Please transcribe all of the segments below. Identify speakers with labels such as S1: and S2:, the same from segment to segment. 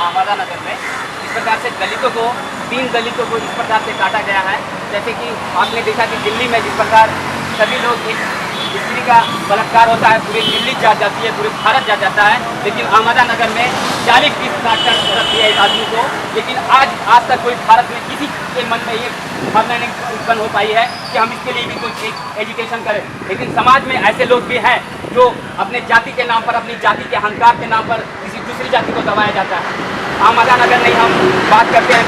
S1: अहमदा नगर में इस प्रकार से दलितों को 3 दलितों को इस प्रकार से काटा गया है। जैसे कि आपने देखा कि दिल्ली में जिस प्रकार सभी लोग एक स्त्री का बलात्कार होता है, पूरी दिल्ली जा जाती है, पूरे भारत जा जाता है, लेकिन अहमदा नगर में 40-20 काट कर रख दिया इस आदमी को। लेकिन आज तक कोई भारत में किसी के मन में ये भावना नहीं उत्पन्न हो पाई है कि हम इसके लिए भी कुछ एजुकेशन करें। लेकिन समाज में ऐसे लोग भी हैं जो अपने जाति के नाम पर, अपनी जाति के अहंकार के नाम पर किसी दूसरी जाति को दबाया जाता है। अहमदा नगर नहीं, हम बात करते हैं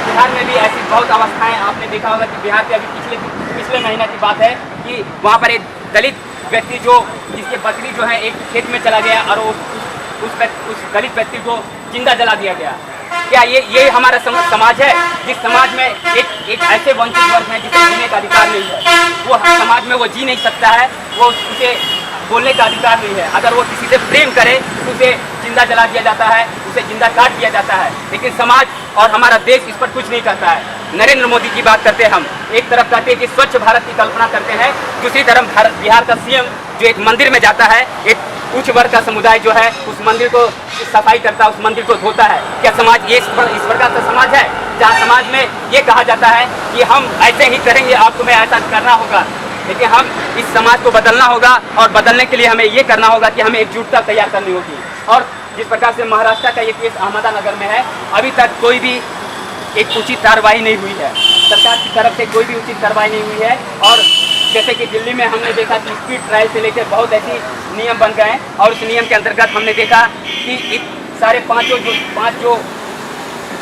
S1: बिहार में भी ऐसी बहुत अवस्थाएं आपने देखा होगा कि बिहार के अभी पिछले महीने की बात है कि वहाँ पर एक दलित व्यक्ति जिसके बकरी जो है एक खेत में चला गया और उस दलित व्यक्ति को जिंदा जला दिया गया। क्या ये हमारा समाज है? जिस समाज में एक ऐसे वंचित वर्ग है जिसे जीने का अधिकार नहीं है, वो समाज में वो जी नहीं सकता है, वो उसे बोलने का अधिकार नहीं है। अगर वो किसी से प्रेम करे तो उसे जिंदा जला दिया जाता है, उसे जिंदा काट दिया जाता है। लेकिन समाज और हमारा देश इस पर कुछ नहीं करता है। नरेंद्र मोदी की बात करते हैं हम, एक तरफ कहते हैं कि स्वच्छ भारत की कल्पना करते हैं, दूसरी तरफ बिहार का सीएम जो एक मंदिर में जाता है, एक उच्च वर्ग का समुदाय जो है उस मंदिर को सफाई करता है, उस मंदिर को धोता है। क्या समाज ये इस प्रकार का समाज है जहाँ समाज में ये कहा जाता है कि हम ऐसे ही करेंगे, आप तुम्हें ऐसा करना होगा? लेकिन हम इस समाज को बदलना होगा और बदलने के लिए हमें ये करना होगा कि हमें एकजुटता तैयार करनी होगी। और जिस प्रकार से महाराष्ट्र का ये केस अहमदा नगर में है, अभी तक कोई भी एक उचित कार्रवाई नहीं हुई है, सरकार की तरफ से कोई भी उचित कार्रवाई नहीं हुई है। और जैसे कि दिल्ली में हमने देखा कि स्पीड ट्रायल से लेकर बहुत ऐसी नियम बन गए और उस नियम के अंतर्गत हमने देखा कि सारे पाँच जो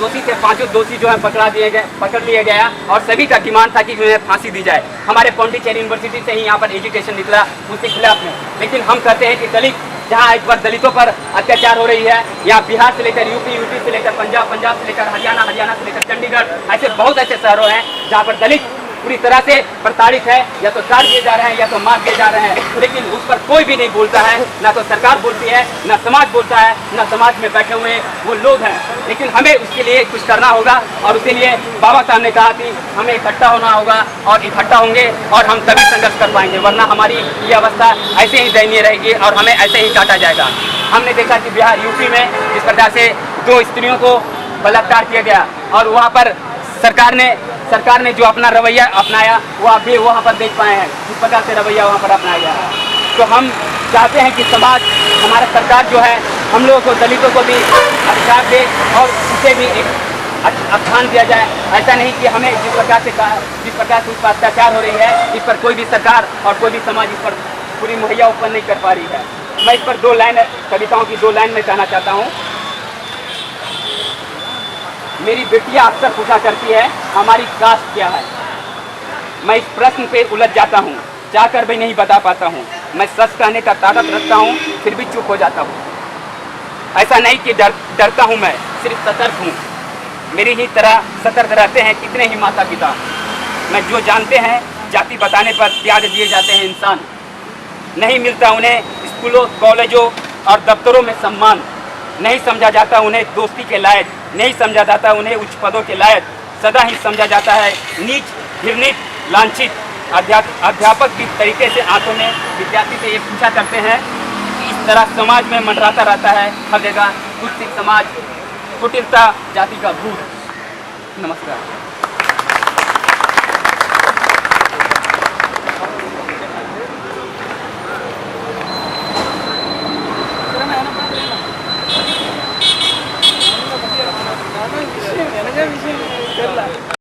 S1: दोषी थे, पांचों दोषी जो है पकड़ लिए गया और सभी का डिमांड था कि उन्हें फांसी दी जाए। हमारे पौंडीचेरी यूनिवर्सिटी से ही यहाँ पर एजुकेशन निकला उसके खिलाफ में। लेकिन हम कहते हैं कि दलित जहाँ एक बार दलितों पर अत्याचार हो रही है, यहाँ बिहार से लेकर यूपी से लेकर पंजाब से लेकर हरियाणा से लेकर चंडीगढ़, ऐसे बहुत ऐसे शहरों हैं जहाँ पर दलित पूरी तरह से प्रताड़ित है, या तो काट दिए जा रहे हैं या तो मार दिए जा रहे हैं। लेकिन उस पर कोई भी नहीं बोलता है, ना तो सरकार बोलती है, ना समाज बोलता है, ना समाज में बैठे हुए वो लोग हैं। लेकिन हमें उसके लिए कुछ करना होगा और उसके लिए बाबा साहब ने कहा कि हमें इकट्ठा होना होगा और इकट्ठा होंगे और हम तभी संघर्ष कर पाएंगे, वरना हमारी ये अवस्था ऐसे ही दयनीय रहेगी और हमें ऐसे ही काटा जाएगा। हमने देखा कि बिहार यूपी में जिस प्रकार से 2 स्त्रियों को बलात्कार किया गया और वहाँ पर सरकार ने जो अपना रवैया अपनाया वो आप भी वहाँ पर देख पाए हैं, जिस प्रकार से रवैया वहाँ पर अपनाया गया है। तो हम चाहते हैं कि समाज, हमारा सरकार जो है हम लोगों को, दलितों को भी अधिकार दे और उसे भी एक स्थान दिया जाए। ऐसा नहीं कि हमें जिस प्रकार से उस पर अत्याचार हो रही है, इस पर कोई भी सरकार और कोई भी समाज इस पर पूरी मुहैया उत्पन्न नहीं कर पा रही है। मैं इस पर 2 लाइन कविताओं की 2 लाइन में कहना चाहता हूँ। मेरी बेटियां अक्सर पूछा करती है हमारी कास्ट क्या है। मैं इस प्रश्न पे उलझ जाता हूँ, चाहकर भी नहीं बता पाता हूँ। मैं सच कहने का ताकत रखता हूँ, फिर भी चुप हो जाता हूँ। ऐसा नहीं कि डरता हूँ, मैं सिर्फ सतर्क हूँ। मेरी ही तरह सतर्क रहते हैं कितने ही माता पिता। मैं जो जानते हैं जाति बताने पर त्याग दिए जाते हैं इंसान। नहीं मिलता उन्हें स्कूलों, कॉलेजों और दफ्तरों में सम्मान। नहीं समझा जाता उन्हें दोस्ती के लायक, नहीं समझा जाता उन्हें उच्च पदों के लायक। सदा ही समझा जाता है नीच, घृणित, लांछित। अध्यापक भी तरीके से आंखों में विद्यार्थी से ये पूछा करते हैं कि इस तरह समाज में मंडराता रहता है हर जगह कुत्सित समाज, कुटिलता, जाति का भूत। नमस्कार।